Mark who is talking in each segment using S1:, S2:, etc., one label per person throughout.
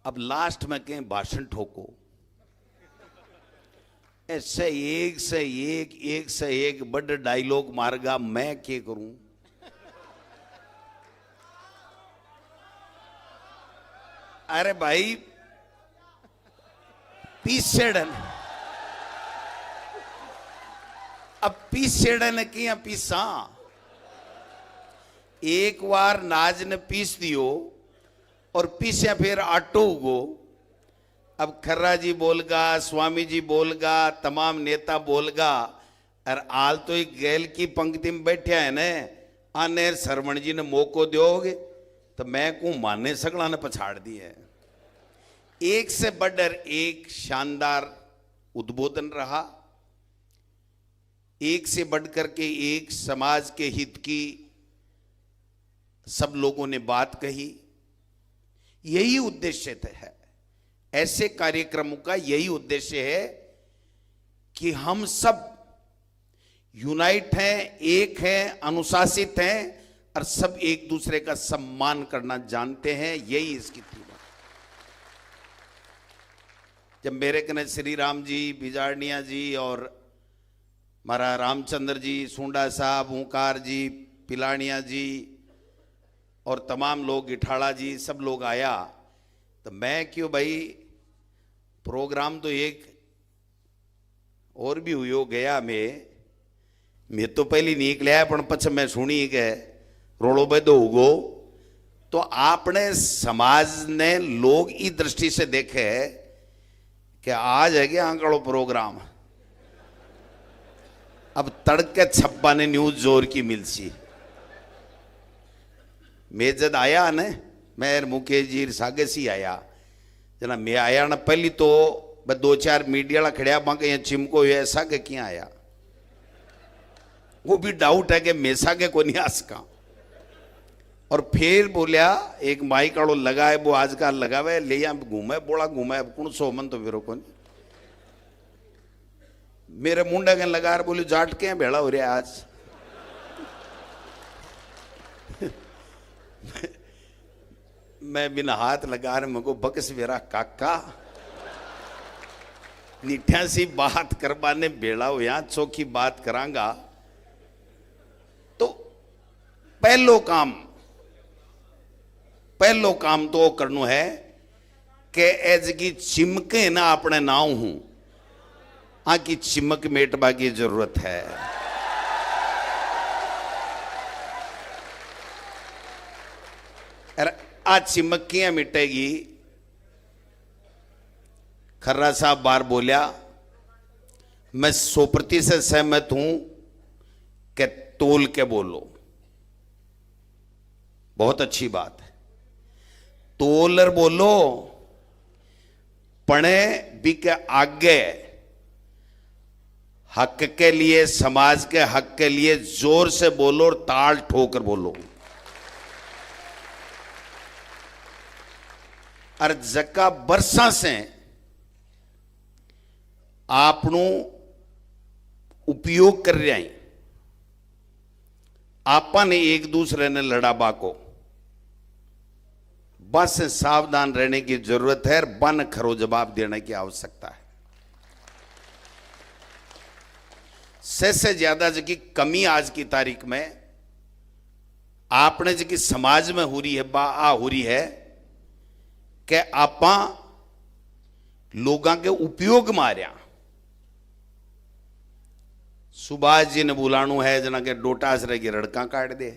S1: अब लास्ट में कहीं भाषण ठोको, ऐसे एक से एक बड़ डायलॉग मारगा, मैं क्या करूं। अरे भाई पीसेड़न, अब पीसेड़न किया पीसा, एक बार नाज ने पीस दियो और पीछे फिर आटो उगो। अब खर्रा जी बोलगा, स्वामी जी बोलगा, तमाम नेता बोलगा, और आल तो एक गैल की पंक्ति में बैठा है ने, आने सरवण जी ने मौको दोगे तो मैं को माने सगड़ा ने पछाड़ दी है। एक से बढ़कर एक शानदार उद्बोधन रहा, एक से बढ़कर के एक समाज के हित की सब लोगों ने बात कही। यही उद्देश्य है, ऐसे कार्यक्रमों का यही उद्देश्य है कि हम सब यूनाइट हैं, एक हैं, अनुशासित हैं और सब एक दूसरे का सम्मान करना जानते हैं। यही इसकी थी। जब मेरे कने श्री राम जी, बिजारनिया जी और हमारा रामचंद्र जी, सुंडा साहब, ओंकार जी, पिलानिया जी और तमाम लोग, गिठाड़ा जी, सब लोग आया, तो मैं क्यों भाई प्रोग्राम तो एक और भी हुयो गया। मैं तो पहली निकलिया पर पछ मैं सुनी के रोड़ो बेदो उगो। तो आपने समाज ने लोग इस दृष्टि से देखे कि आज है क्या आंकड़ो प्रोग्राम, अब तड़के छप्पा ने न्यूज जोर की मिलसी। मैं जब आया ने, मैं मुकेश जी सागे सी आया जना, मैं आया ना पहली तो मैं 2-4 मीडिया खड़िया बांके यहाँ चिमको ये ऐसा के क्या आया, वो भी डाउट है कि मैं सागे को नहीं आसका। और फिर बोलिया एक माइक आड़ो लगा है, वो आजकल लगावे ले यहाँ घूमे, बोला घूमे कौन सो मन तो फिर को नहीं। मेरे मुंडा के लगा रहे, बोली जाट के भेड़ा हो रहा आज। मैं बिना हाथ लगा रहे, मको बकस मेरा काका निठ्या सी बात करवाने बेड़ा हो, यहां चौकी बात करांगा। तो पहलो काम तो करनो है कि एज की चिमके ना अपने नाव हूं, आकी चिमक मेटबा की जरूरत है। आज चिमकियां मिटेगी। खर्रा साहब बार बोलिया, मैं 100% सहमत हूं कि तोल के बोलो, बहुत अच्छी बात है, तोलर बोलो, पढ़े भी के आगे हक के लिए, समाज के हक के लिए जोर से बोलो और ताल ठोकर बोलो। और जका बरसा से आपनो उपयोग कर रहा है, आपा ने एक दूसरे ने लड़ा बाको, बस सावधान रहने की जरूरत है और बन खरो जवाब देने की आवश्यकता है। से ज्यादा जकी कमी आज की तारीख में आपने जकी समाज में हो रही है, हो रही है कि आपा लोगों के उपयोग मारिया। सुभाष जी ने बुलाणु है जना के डोटास रह की रड़का काट दे,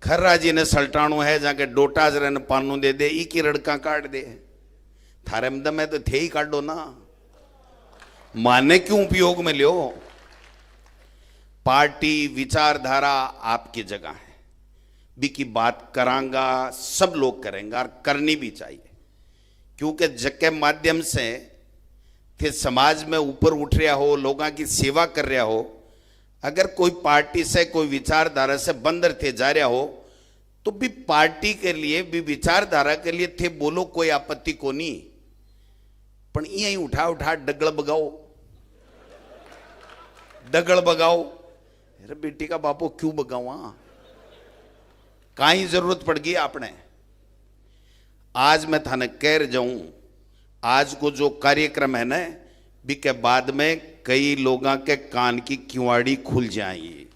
S1: खर्रा जी ने सल्टाणु है जाके डोटास रह ने पानू दे दे, ई की रड़का काट दे। थारे मदम में तो थे ही काटो ना, माने क्यों उपयोग में लियो। पार्टी विचारधारा आपकी जगह है, भी की बात करांगा, सब लोग करेंगे और करनी भी चाहिए, क्योंकि जग माध्यम से थे समाज में ऊपर उठ रहा हो, लोगों की सेवा कर रहा हो। अगर कोई पार्टी से, कोई विचारधारा से बंदर थे जा रहा हो, तो भी पार्टी के लिए, भी विचारधारा के लिए थे बोलो, कोई आपत्ति को नहीं। पर यही उठा उठा डगड़ बगाओ, डगड़ बगाओ। अरे बेटी का बापो क्यों बगाओ, काई जरूरत पड़ गई आपने। आज मैं थाने कह जाऊं, आज को जो कार्यक्रम है ना, भी के बाद में कई लोगों के कान की किवाड़ी खुल जाएगी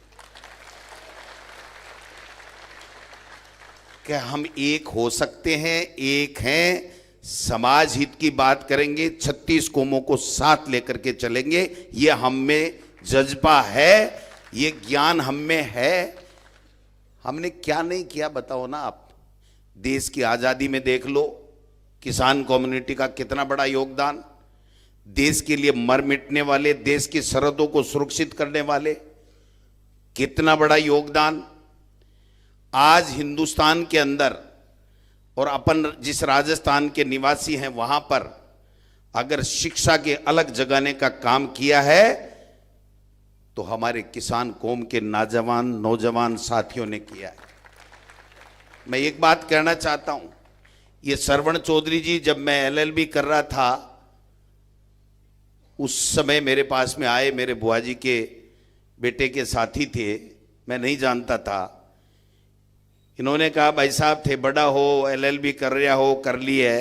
S1: कि हम एक हो सकते हैं, एक हैं, समाज हित की बात करेंगे, 36 कौमों को साथ लेकर के चलेंगे। ये हम में जज्बा है, ये ज्ञान हम में है। हमने क्या नहीं किया बताओ ना आप। देश की आजादी में देख लो, किसान कम्युनिटी का कितना बड़ा योगदान, देश के लिए मर मिटने वाले, देश की सरहदों को सुरक्षित करने वाले, कितना बड़ा योगदान। आज हिंदुस्तान के अंदर और अपन जिस राजस्थान के निवासी हैं वहां पर अगर शिक्षा के अलग जगाने का काम किया है तो हमारे किसान कौम के नौजवान साथियों ने किया है। मैं एक बात कहना चाहता हूं, ये श्रवण चौधरी जी जब मैं एलएलबी कर रहा था उस समय मेरे पास में आए, मेरे बुआ जी के बेटे के साथी थे, मैं नहीं जानता था। इन्होंने कहा भाई साहब थे बड़ा हो, एलएलबी कर रहा हो, कर ली है।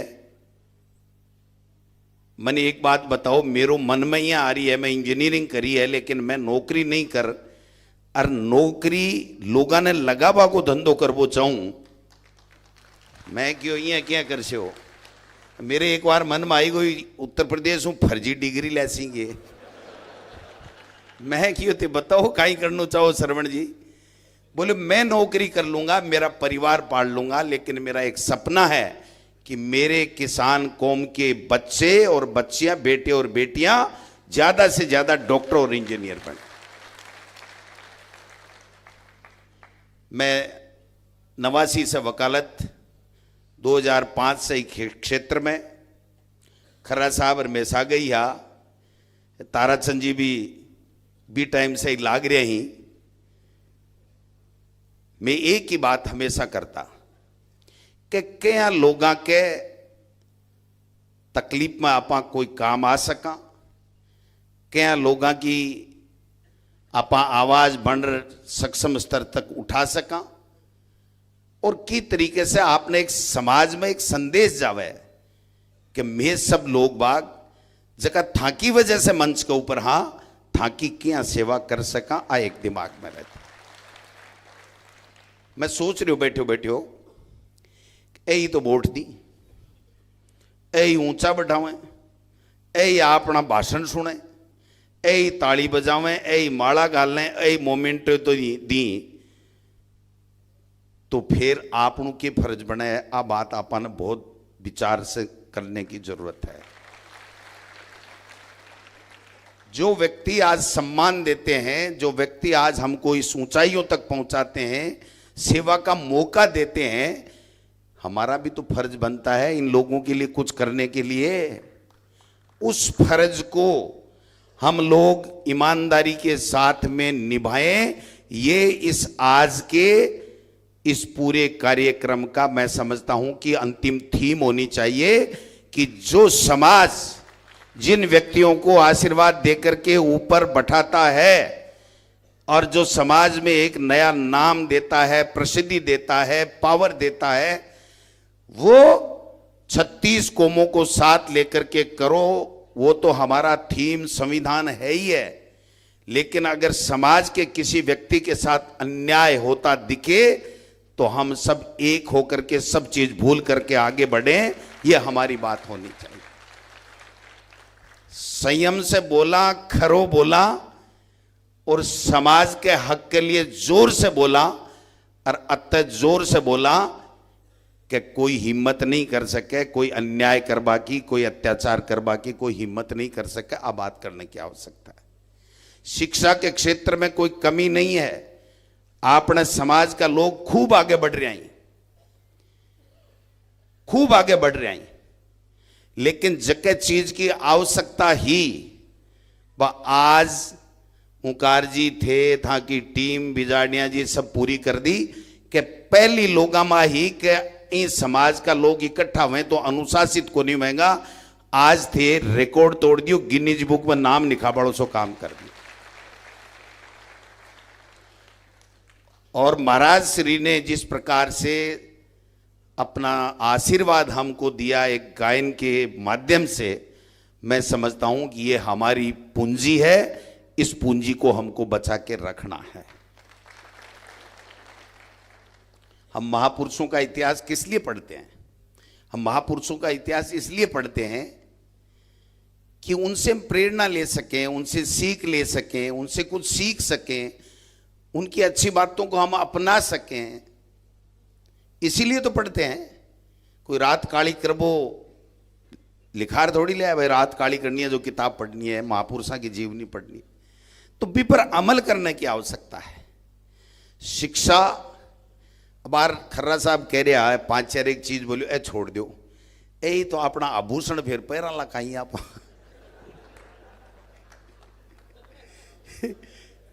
S1: मैंने एक बात बताओ, मेरे मन में ही आ रही है, मैं इंजीनियरिंग करी है लेकिन मैं नौकरी नहीं कर, और नौकरी लोगों ने लगावा को धंधो करवो चाहूं, मैं क्यों ये क्या कर से हो। मेरे एक बार मन में आई कोई उत्तर प्रदेश हूं फर्जी डिग्री ले सीगे, मैं क्यों थे बताओ काई करना चाहो श्रवण जी। बोले मैं नौकरी कर लूंगा, मेरा परिवार पाल लूंगा, लेकिन मेरा एक सपना है कि मेरे किसान कौम के बच्चे और बच्चियां, बेटे और बेटियां ज्यादा से ज्यादा डॉक्टर और इंजीनियर बने। मैं 89 से वकालत, 2005 से क्षेत्र में खर्रा साहब और मैसा गई हा, ताराचंद जी भी टाइम से ही लाग रहे ही। मैं एक ही बात हमेशा करता कि क्या लोगों के तकलीफ में आपा कोई काम आ सका, क्या लोगों की आपा आवाज बन सक्षम स्तर तक उठा सका, और की तरीके से आपने एक समाज में एक संदेश जावे कि मैं सब लोग बाग जगह थाकी वजह से मंच के ऊपर हाँ थाकी क्या सेवा कर सका, आ एक दिमाग में रहता। मैं सोच रही हूं बैठो यही तो वोट दी, यही ऊंचा बढ़ावें, यही अपना भाषण सुने, यही ताली बजावें, यही माला गालें, यही मोमेंट तो दी, तो फिर आपनों के फर्ज बने। आ बात आपन बहुत विचार से करने की जरूरत है। जो व्यक्ति आज सम्मान देते हैं, जो व्यक्ति आज हमको इस ऊंचाइयों तक पहुंचाते हैं, सेवा का मौका देते हैं, हमारा भी तो फर्ज बनता है इन लोगों के लिए कुछ करने के लिए। उस फर्ज को हम लोग ईमानदारी के साथ में निभाएं। ये इस आज के इस पूरे कार्यक्रम का मैं समझता हूं कि अंतिम थीम होनी चाहिए कि जो समाज जिन व्यक्तियों को आशीर्वाद देकर के ऊपर बैठाता है और जो समाज में एक नया नाम देता है, प्रसिद्धि देता है, पावर देता है, वो 36 कौमों को साथ लेकर के करो। वो तो हमारा थीम संविधान है ही है, लेकिन अगर समाज के किसी व्यक्ति के साथ अन्याय होता दिखे तो हम सब एक होकर के सब चीज भूल करके आगे बढ़ें, ये हमारी बात होनी चाहिए। संयम से बोला, खरो बोला और समाज के हक के लिए जोर से बोला, और अत्य जोर से बोला कि कोई हिम्मत नहीं कर सके, कोई अन्याय करवा की, कोई अत्याचार करवा की कोई हिम्मत नहीं कर सके। अब बात करने की आवश्यकता है। शिक्षा के क्षेत्र में कोई कमी नहीं है, अपने समाज का लोग खूब आगे बढ़ रहे हैं, खूब आगे बढ़ रहे हैं, लेकिन जगह चीज की आवश्यकता ही वह आज ओंकार जी थे था की टीम बिजाड़िया जी सब पूरी कर दी कि पहली लोगा में ही के इस समाज का लोग इकट्ठा हुए तो अनुशासित को नहीं होगा। आज थे रिकॉर्ड तोड़ दियो, गिनीज बुक में नाम लिखा बड़ो सो काम कर दियो। और महाराज श्री ने जिस प्रकार से अपना आशीर्वाद हमको दिया एक गायन के माध्यम से, मैं समझता हूं कि ये हमारी पूंजी है, इस पूंजी को हमको बचा के रखना है। हम महापुरुषों का इतिहास किस लिए पढ़ते हैं? हम महापुरुषों का इतिहास इसलिए पढ़ते हैं कि उनसे हम प्रेरणा ले सकें, उनसे सीख ले सकें, उनसे कुछ सीख सकें, उनकी अच्छी बातों को हम अपना सकें, इसीलिए तो पढ़ते हैं। कोई रात काली करबो लिखार थोड़ी ले आए भाई, रात काली करनी है जो किताब पढ़नी है, महापुरुषों की जीवनी पढ़नी है, तो भी पर अमल करने की आवश्यकता है। शिक्षा, बार खर्रा साहब कह रहा है 5-4 एक चीज बोलियो ए छोड़ दो, यही तो अपना आभूषण फिर पैरा लखाई आप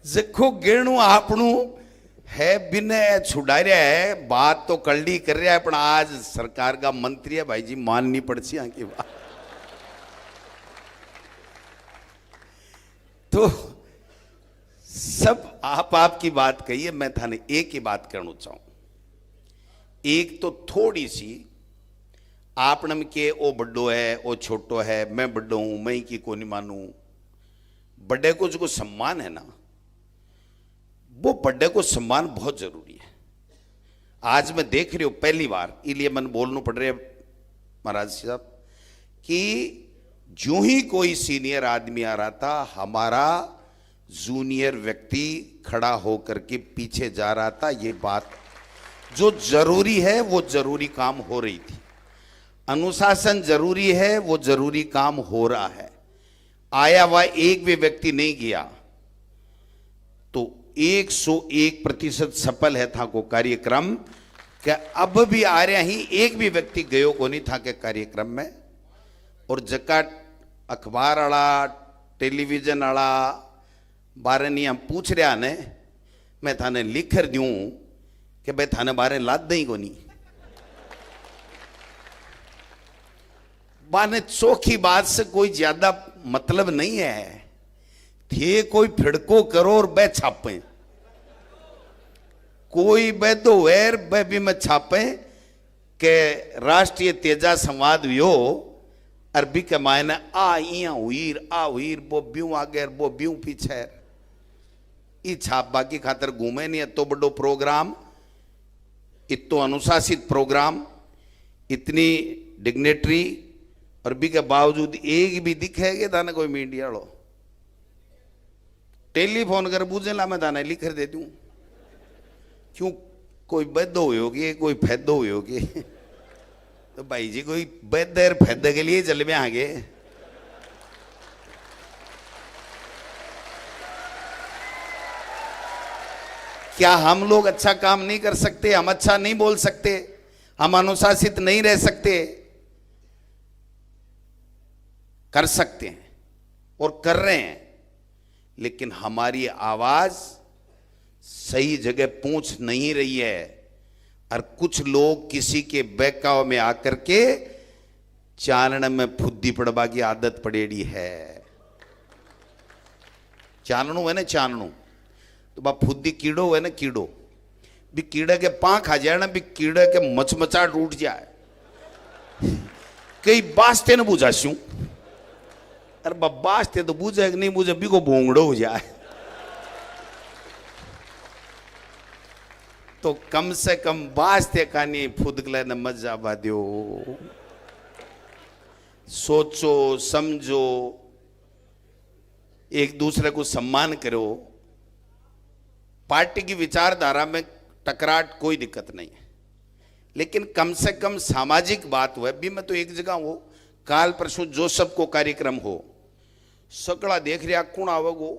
S1: जखो गेणु आपणु है बिना छुड़ा रहा है, बात तो कल्डी कर रहा है, पर आज सरकार का मंत्री है भाई जी, माननी पड़ती है की बात। तो सब आपकी बात कही है, मैं थाने एक ही बात करना चाहूं। एक तो थोड़ी सी आपन के ओ बड्डो है ओ छोटो है, मैं बड्डो हूं मैं की को नहीं मानू, बड़े को जो सम्मान है ना, वो बड़े को सम्मान बहुत जरूरी है। आज मैं देख रही हूं पहली बार, इसलिए मन बोलना पड़ रहा है महाराज साहब, कि जो ही कोई सीनियर आदमी आ रहा था, हमारा जूनियर व्यक्ति खड़ा होकर के पीछे जा रहा था। ये बात जो जरूरी है वो जरूरी काम हो रही थी, अनुशासन जरूरी है वो जरूरी काम हो रहा है। आया हुआ एक भी व्यक्ति नहीं गया तो 101% सफल है था को कार्यक्रम, क्या अब भी आ रहा ही एक भी व्यक्ति गयो को नहीं था के कार्यक्रम में। और जका अखबार वाला टेलीविजन वाला बारे नहीं हम पूछ रहा ने, मैं थाने लिख कर दूं कि भाई थाने बारे लाद दई को नहीं, बाने चौखी बात से कोई ज्यादा मतलब नहीं है। थे कोई फिड़को करो और बे छापे, कोई बे दो वेर बे भी मैं छापे के राष्ट्रीय तेजा संवाद वियो अरबी के मायने आ हुईर वो ब्यू आगे वो ब्यू पीछे, ई छाप बाकी खातर घूमे नहीं। तो बड़ो प्रोग्राम, इतो अनुशासित प्रोग्राम, इतनी डिग्नेटरी, और भी के बावजूद एक भी दिखेगा थाने कोई मीडिया लो टेलीफोन कर बूझे ला, मैं थाने लिख कर दे दूं क्यों कोई बेदो हुई होगी कोई फैदो हुई होगी तो भाई जी कोई बेदर फैदे के लिए चल में आगे। क्या हम लोग अच्छा काम नहीं कर सकते? हम अच्छा नहीं बोल सकते? हम अनुशासित नहीं रह सकते? कर सकते हैं और कर रहे हैं, लेकिन हमारी आवाज सही जगह पहुंच नहीं रही है। और कुछ लोग किसी के बहकाव में आकर के चानन में फुद्दी पड़वा की आदत पड़ेड़ी है। चानणु है ना, चानणु तो बा फुद्दी कीड़ो है ना, कीड़ो भी कीड़े के पां खा जाए ना, भी कीड़े के मचमचाट उठ जाए, कई बास्ते न बुझाशू, अरे बास्ते तो बुझे नहीं बुझे भी को भोंगड़ो हो जाए। तो कम से कम बास्ते का नहीं फुदकले न मजा बाध्यो, सोचो समझो, एक दूसरे को सम्मान करो। पार्टी की विचारधारा में टकराट कोई दिक्कत नहीं है, लेकिन कम से कम सामाजिक बात हुए भी। मैं तो एक जगह हो काल परसों जो सबको कार्यक्रम हो, सकड़ा देख रहा कौन आवेगो,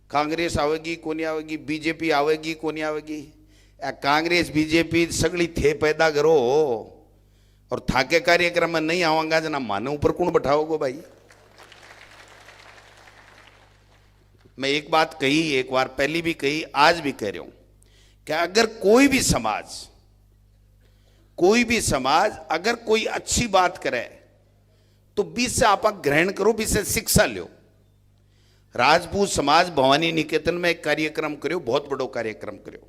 S1: कांग्रेस आवेगी को नहीं आवेगी, बीजेपी आवेगी को नहीं आवेगी, कांग्रेस बीजेपी सगड़ी थे पैदा करो और थाके कार्यक्रम में नहीं आवांगा जना माने ऊपर कौन बैठाओगे भाई। मैं एक बात कही, एक बार पहली भी कही, आज भी कह रहा हूं कि अगर कोई भी समाज अगर कोई अच्छी बात करे तो बीच से आप ग्रहण करो, बीच से शिक्षा लो। राजपूत समाज भवानी निकेतन में एक कार्यक्रम करो, बहुत बड़ो कार्यक्रम करो,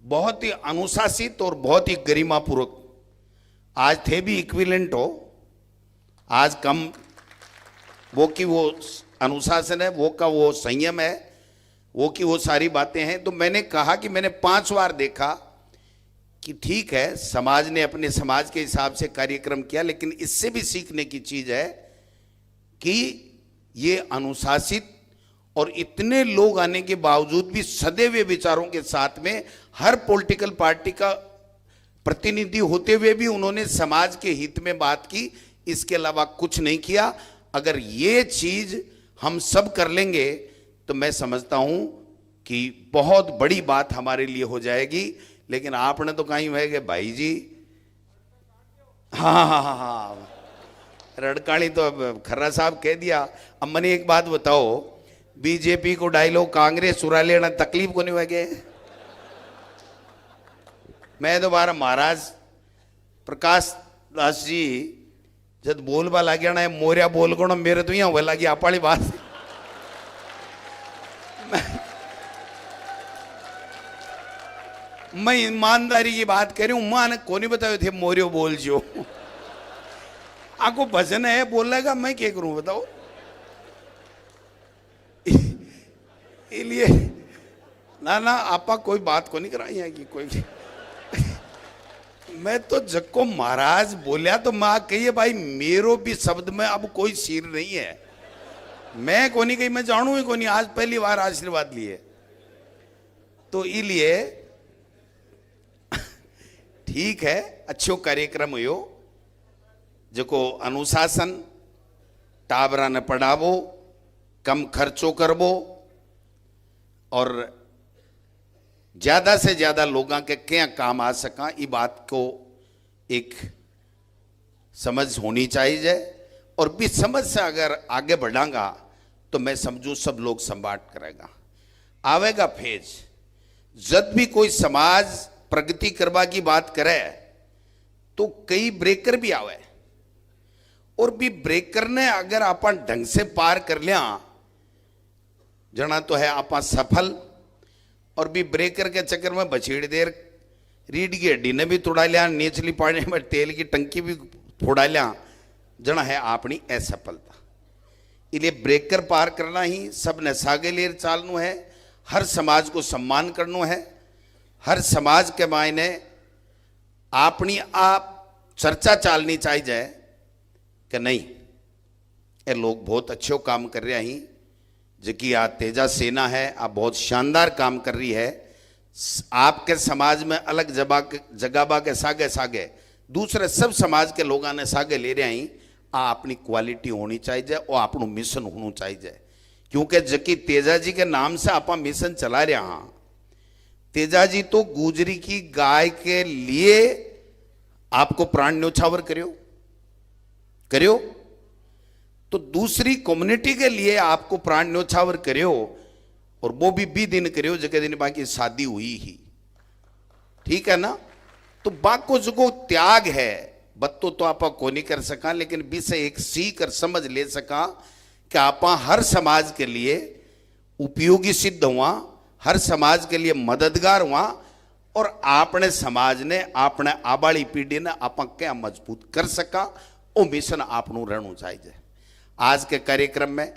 S1: बहुत ही अनुशासित और बहुत ही गरिमापूर्वक आज थे भी इक्विवेलेंट हो, आज कम वो की वो अनुशासन है, वो का वो संयम है, वो की वो सारी बातें हैं। तो मैंने कहा कि मैंने 5 बार देखा कि ठीक है, समाज ने अपने समाज के हिसाब से कार्यक्रम किया, लेकिन इससे भी सीखने की चीज है कि ये अनुशासित और इतने लोग आने के बावजूद भी सदैव विचारों के साथ में हर पॉलिटिकल पार्टी का प्रतिनिधि होते हुए भी उन्होंने समाज के हित में बात की, इसके अलावा कुछ नहीं किया। अगर ये चीज हम सब कर लेंगे तो मैं समझता हूं कि बहुत बड़ी बात हमारे लिए हो जाएगी। लेकिन आपने तो कहीं है कि भाई जी, हाँ हाँ हाँ हाँ, रड़काणी तो अब खर्रा साहब कह दिया। अब मैंने एक बात बताओ, बीजेपी को डायलॉग कांग्रेस चुरा लेना तकलीफ को नहीं लगे। मैं दोबारा महाराज प्रकाश दास जी जब बोलबा लगे ना मोरिया बोल गो मेरे तो यहाँ लगी आप वाली बात। मैं ईमानदारी की बात कर रही हूं, मां ने को नहीं बतायो थे मोरियो बोल जो आपको भजन है बोलेगा, मैं क्या करूं बताओ। इसलिए ना ना आपा कोई बात को नहीं कराई है कि कोई मैं तो जक्को महाराज बोलिया तो मां कहिए भाई मेरो भी शब्द में अब कोई सिर नहीं है, मैं को नहीं कही, मैं जानू ही को नहीं, आज पहली बार आशीर्वाद लिए। तो इसलिए ठीक है, अच्छो कार्यक्रम हुयो, जो अनुशासन, टाबरा ने पढ़ावो, कम खर्चो करबो और ज्यादा से ज्यादा लोगों के क्या काम आ सका, ये बात को एक समझ होनी चाहिए। और भी समझ से अगर आगे बढ़ांगा तो मैं समझू सब लोग संभाट करेगा। आवेगा फेज, जब भी कोई समाज प्रगति करवा की बात करे तो कई ब्रेकर भी आवे, और भी ब्रेकर ने अगर अपन ढंग से पार कर लिया जना तो है आपा सफल, और भी ब्रेकर के चक्कर में बछेड़ी देर रीढ़ की हड्डी ने भी तोड़ा लिया, निचली पानी में तेल की टंकी भी फोड़ा लिया, जना है अपनी असफलता। इसलिए ब्रेकर पार करना ही सब ने सागे लेर चालनु है, हर समाज को सम्मान करना है, हर समाज के मायने अपनी आप चर्चा चालनी चाहिए कि नहीं ये लोग बहुत अच्छे काम कर रहे हैं, जबकि आ तेजा सेना है आप बहुत शानदार काम कर रही है, आपके समाज में अलग जगह के सागे सागे दूसरे सब समाज के लोगों ने सागे ले रहे हैं, आ अपनी क्वालिटी होनी चाहिए और अपनों मिशन होना चाहिए। क्योंकि जबकि तेजा जी के नाम से आप मिशन चला रहे हैं, तेजा जी तो गुजरी की गाय के लिए आपको प्राण न्योछावर करियो तो दूसरी कम्युनिटी के लिए आपको प्राण न्योछावर करियो, और वो भी दिन करियो जगह दिन बाकी शादी हुई ही, ठीक है ना। तो बाको जो त्याग है बत्तो तो आपा को नहीं कर सका, लेकिन भी से एक सीख और समझ ले सका कि आपा हर समाज के लिए उपयोगी सिद्ध हुआ, हर समाज के लिए मददगार हुआ, और आपने समाज ने आपने आबाड़ी पीढ़ी ने आपा क्या मजबूत कर सका, वो मिशन आपनों रहना चाहिए। आज के कार्यक्रम में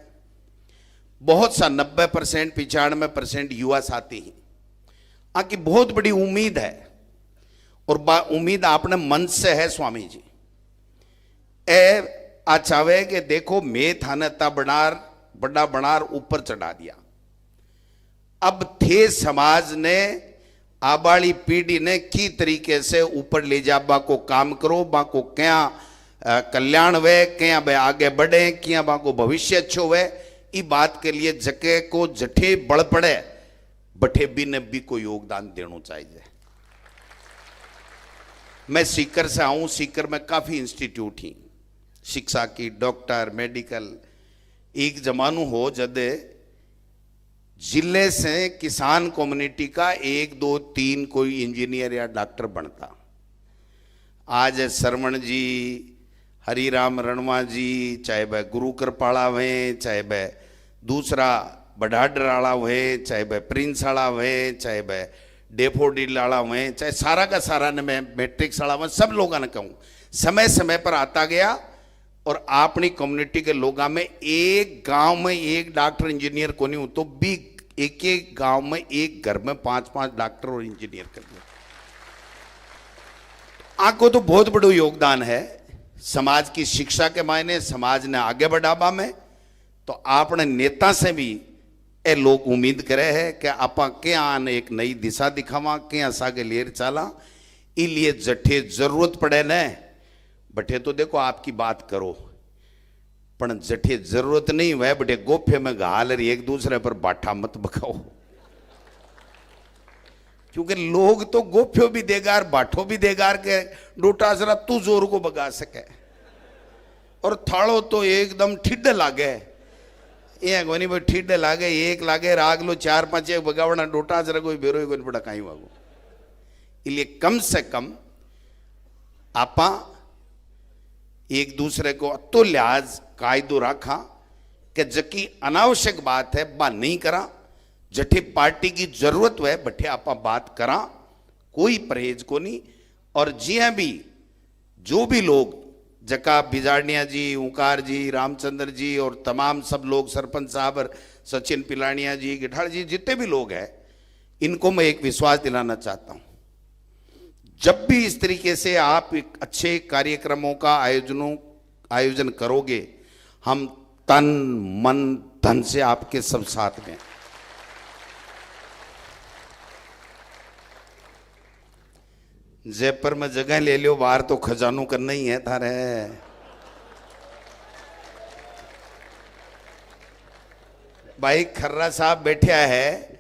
S1: बहुत सा 90% 95% युवा साथी हैं, आकी बहुत बड़ी उम्मीद है, और उम्मीद आपने मन से है स्वामी जी ए चाहे कि देखो मैं थाने बड़ा बनार ऊपर चढ़ा दिया, अब थे समाज ने आबाड़ी पीढ़ी ने की तरीके से ऊपर ले जाबा को काम करो, बाको क्या कल्याण वे क्या बे आगे बढ़े, क्या बाको भविष्य अच्छो वे, ई बात के लिए जके को जठे बड़ पड़े बठे भी ने भी को योगदान देना चाहिए। मैं सीकर से आऊं, सीकर में काफी इंस्टीट्यूट ही शिक्षा की, डॉक्टर, मेडिकल। एक जमानू हो जब जिले से किसान कम्युनिटी का 1 2 3 कोई इंजीनियर या डॉक्टर बनता। आज सरवण जी, हरिराम रणवा जी, चाहे वह गुरु कृपाला हुए, चाहे वह दूसरा बढ़ाडराला हुए, चाहे वह प्रिंस आला हुए, चाहे वह डेफोडिल वाला हुए, चाहे सारा का सारा ने मैं मैट्रिक्स वाला हुआ, सब लोगों ने कहूँ समय समय पर आता गया। और अपनी कम्युनिटी के लोगों में एक गांव में एक डॉक्टर इंजीनियर को नहीं हो तो भी एक एक गांव में एक घर में 5-5 डॉक्टर और इंजीनियर कर दिया। आपको तो बहुत बड़ा योगदान है समाज की शिक्षा के मायने, समाज ने आगे बढ़ावा में। तो आपने नेता से भी ए लोग उम्मीद करे है कि आप क्या एक नई दिशा दिखावा, क्या सागे लेर चाला। इसलिए जठे जरूरत पड़े न बठे तो देखो आपकी बात करो, पर जठे जरूरत नहीं वह बटे गोफे में घाल रही एक दूसरे पर बाठा मत बखाओ, क्योंकि लोग तो गोफ्यो भी देगार बाठो भी देगार के डोटा जरा तू जोर को बगा सके, और थाड़ो तो एकदम ठिड लागे। ये कोनी भाई ठिड लागे, एक लागे राग लो 4-5 एक बगावना डोटा जरा कोई बेरो कोई बड़ा कहीं वागो। इसलिए कम से कम आपा एक दूसरे को अतो लिहाज कायदो रखा कि जकी अनावश्यक बात है बा नहीं करा, जठे पार्टी की जरूरत है बठे आपा बात करा, कोई परहेज को नहीं। और जिया भी जो भी लोग जका बिजाड़निया जी, ओंकार जी, रामचंद्र जी और तमाम सब लोग, सरपंच साहब और सचिन पिलानिया जी, गिठाड़ जी, जितने भी लोग हैं, इनको मैं एक विश्वास दिलाना चाहता हूं, जब भी इस तरीके से आप एक अच्छे कार्यक्रमों का आयोजन करोगे, हम तन मन धन से आपके सब साथ में। जयपुर में जगह ले लियो, बाहर तो खजानों करना ही है थारे। भाई खर्रा साहब बैठा है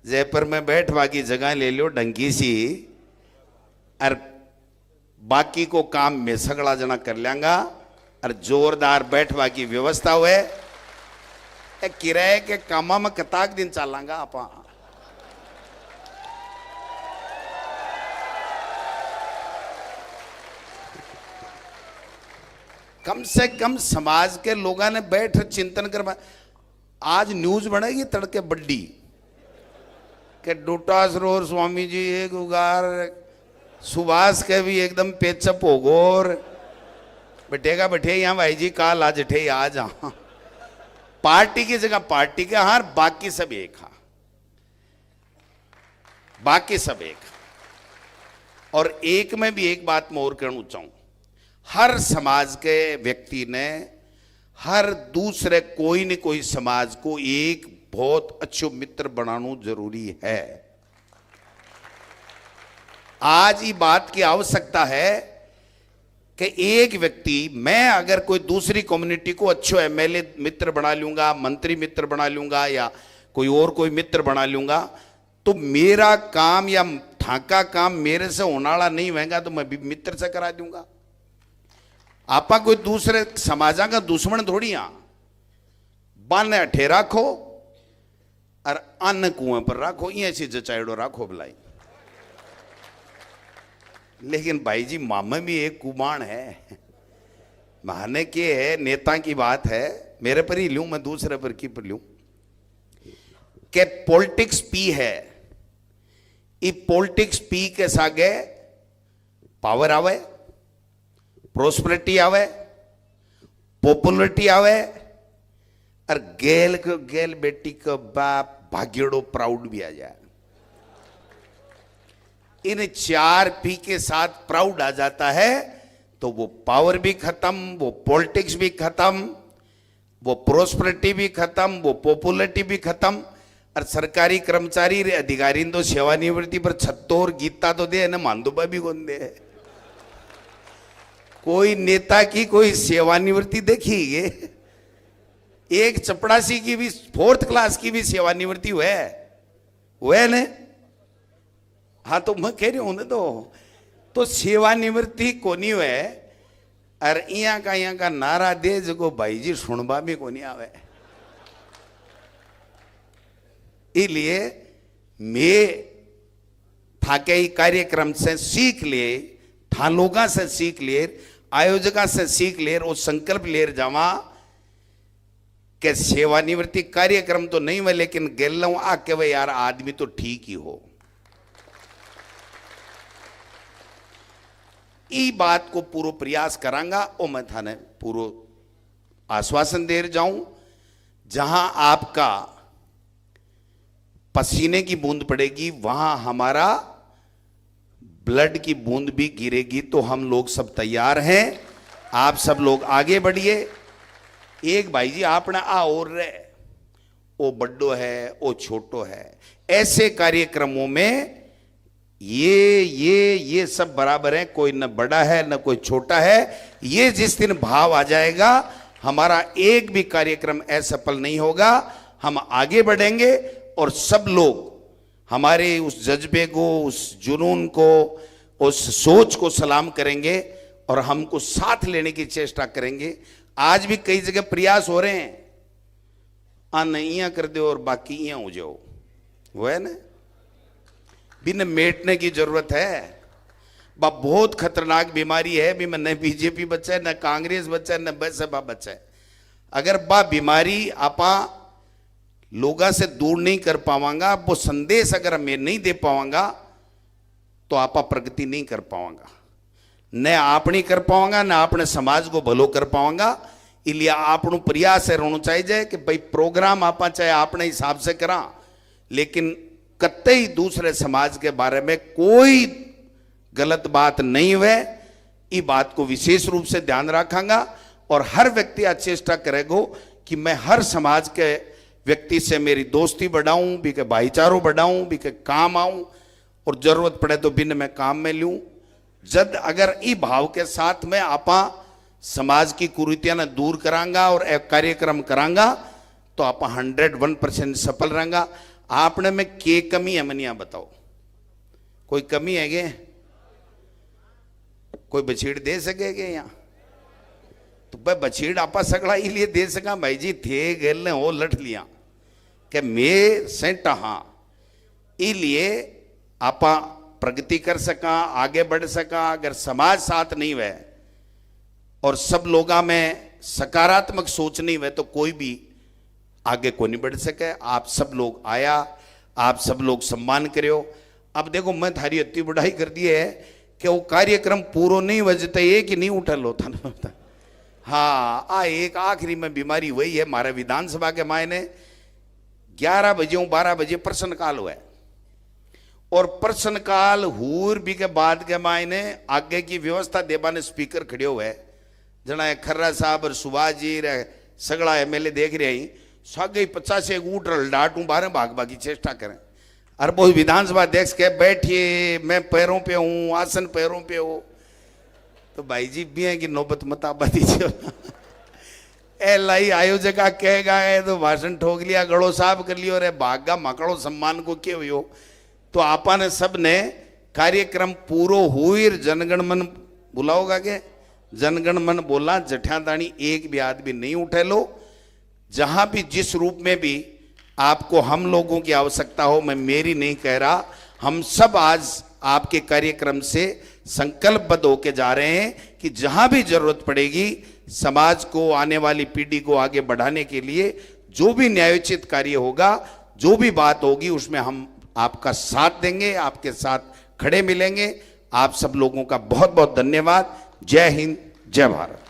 S1: जयपुर में, बैठ बाकी जगह ले लियो ढंगी सी, और बाकी को काम में सगड़ा जना कर लेंगा, और जोरदार बैठवा की व्यवस्था हुए किराए के कामा में कताक दिन चलांगा आपा। कम से कम समाज के लोगों ने बैठ चिंतन कर। आज न्यूज बनेगी तड़के बड्डी के डोटास रोर स्वामी जी एक उगार सुभाष के भी एकदम पेचअप हो गोर बैठेगा, बैठे यहाँ भाई जी काल आज ठे आज हाँ पार्टी की जगह पार्टी के हार, बाकी सब एक हाँ, बाकी सब एक। और एक में भी एक बात मैं और कहना चाहूं, हर समाज के व्यक्ति ने हर दूसरे कोई न कोई समाज को एक बहुत अच्छो मित्र बनाना जरूरी है। आज ये बात की आवश्यकता है कि एक व्यक्ति, मैं अगर कोई दूसरी कम्युनिटी को अच्छो एमएलए मित्र बना लूंगा, मंत्री मित्र बना लूंगा, या कोई और कोई मित्र बना लूंगा, तो मेरा काम या ठाका काम मेरे से होने वाला नहीं होगा, तो मैं भी मित्र से करा दूंगा। आपा कोई दूसरे समाजा का दुश्मन थोड़ी आ, बाने अठे राखो और अन्न कुएं पर राखो, ये चीज जचाइडो राखो भलाई। लेकिन भाई जी मामे भी एक कुमाण है, माने के है नेता की बात है, मेरे पर ही लूं मैं दूसरे पर की पर लूं के पॉलिटिक्स पी है। ये पॉलिटिक्स पी के सागे पावर आवे, प्रोस्पेरिटी आवे, पॉपुलरिटी आवे, और गेल को गेल बेटी को बाप भाग्यड़ो प्राउड भी आ जाए। इन 4 पी के साथ प्राउड आ जाता है तो वो पावर भी खत्म, वो पॉलिटिक्स भी खत्म, वो प्रोस्पेरिटी भी खत्म, वो पॉपुलरिटी भी खत्म। और सरकारी कर्मचारी रे अधिकारी तो सेवानिवृत्ति पर 76 गीता तो दे न मानदुबा भी कौन दे। कोई नेता की कोई सेवानिवृत्ति देखी ये, एक चपड़ासी की भी 4th क्लास की भी सेवानिवृत्ति हुए ने। हाँ तो मैं कह रही हूं ना, तो सेवानिवृत्ति कोनी हुए, और यहाँ का नारा दे जगो भाई जी सुनबा भी कोनी आवे। इसलिए मैं थाके ही कार्यक्रम से सीख लिए, था लोगा से सीख लिए, आयोजका से सीख ले, और संकल्प ले जावा कि सेवानिवृत्ति कार्यक्रम तो नहीं हुए, लेकिन गेल आके वे यार आदमी तो ठीक ही हो। ई बात को पूरा प्रयास करांगा और मैं थाने पूरा आश्वासन दे जाऊं, जहां आपका पसीने की बूंद पड़ेगी वहां हमारा ब्लड की बूंद भी गिरेगी। तो हम लोग सब तैयार हैं, आप सब लोग आगे बढ़िए। एक भाई जी आपने आ और रे ओ बड्डो है ओ छोटो है, ऐसे कार्यक्रमों में ये सब बराबर है, कोई न बड़ा है न कोई छोटा है। ये जिस दिन भाव आ जाएगा हमारा एक भी कार्यक्रम असफल नहीं होगा। हम आगे बढ़ेंगे और सब लोग हमारे उस जज्बे को, उस जुनून को, उस सोच को सलाम करेंगे और हमको साथ लेने की चेष्टा करेंगे। आज भी कई जगह प्रयास हो रहे हैं, नहीं कर दो और बाकी यहाँ हो जाओ, वो है ना, बिन मेटने की जरूरत है। बहुत खतरनाक बीमारी है भी, न बीजेपी बच्चा है, न कांग्रेस बच्चा है, न बसपा बच्चा है। अगर बा बीमारी आपा लोगा से दूर नहीं कर पावांगा, वो संदेश अगर मैं नहीं दे पावांगा तो आपा प्रगति नहीं कर पावांगा, न आप नहीं कर पावांगा, न आपने समाज को भलो कर पावांगा। इसलिए आपनो प्रयास है रोना चाहिए कि भाई प्रोग्राम आपा चाहे आपने हिसाब से करा, लेकिन कतई दूसरे समाज के बारे में कोई गलत बात नहीं हुए। ये बात को विशेष रूप से ध्यान रखांगा और हर व्यक्ति आज चेष्टा करेगा कि मैं हर समाज के व्यक्ति से मेरी दोस्ती बढ़ाऊं, भी के भाईचारों बढ़ाऊं, भी के काम आऊं और जरूरत पड़े तो बिन मैं काम में लूं। जब अगर ई भाव के साथ में आपा समाज की कुरीतियां न दूर करांगा और एक कार्यक्रम करांगा तो आपा 101% सफल रहेंगा। आपने में के कमी है मनिया बताओ, कोई कमी है गे? कोई बछीड़ दे सकेगे यहाँ? तो भाई बछीड़ आपा सगड़ा इसलिए दे सका भाई जी थे गेल ने हो लठ लिया कि मैं सेंटा, हाँ, इसलिए आपा प्रगति कर सका, आगे बढ़ सका। अगर समाज साथ नहीं हुए और सब लोगों में सकारात्मक सोच नहीं हुए तो कोई भी आगे को नहीं बढ़ सके। आप सब लोग आया, आप सब लोग सम्मान करो। अब देखो मैं थारी इतनी बढ़ाई कर दी है कि वो कार्यक्रम पूरा नहीं बजता एक ही नहीं उठल होता ना। हाँ, एक आखिरी में बीमारी वही है, हमारे विधानसभा के मायने 11 बजे 12 बजे प्रश्नकाल हुआ है और प्रश्नकाल हूर भी के बाद के मायने आगे की व्यवस्था देवा ने स्पीकर खड़े हुए जना खर्रा साहब और सुभाष जी सगड़ा एमएलए देख रहे ही सागे 50 एक ऊट डाटू बारह भागवा की चेष्टा करें। और बहुत विधानसभा अध्यक्ष के बैठिए, मैं पैरों पे हूँ, आसन पैरों पे हो, तो भाई जी भी है कि नौबत मत आप दीजिए। लाई आयोजक कहेगा है तो भाषण ठोक लिया, गड़ो साहब कर लियो, रे भागा मकड़ो सम्मान को क्यों हो। तो आपा ने सब ने कार्यक्रम पूरो हुई जनगण मन बुलाओगा के जनगण मन बोला, जठ्यादानी एक भी आदमी नहीं उठे लो। जहां भी जिस रूप में भी आपको हम लोगों की आवश्यकता हो, मैं मेरी नहीं कह रहा, हम सब आज आपके कार्यक्रम से संकल्पबद्ध होके जा रहे हैं कि जहां भी जरूरत पड़ेगी समाज को, आने वाली पीढ़ी को आगे बढ़ाने के लिए जो भी न्यायोचित कार्य होगा, जो भी बात होगी, उसमें हम आपका साथ देंगे, आपके साथ खड़े मिलेंगे। आप सब लोगों का बहुत बहुत धन्यवाद। जय हिंद, जय भारत।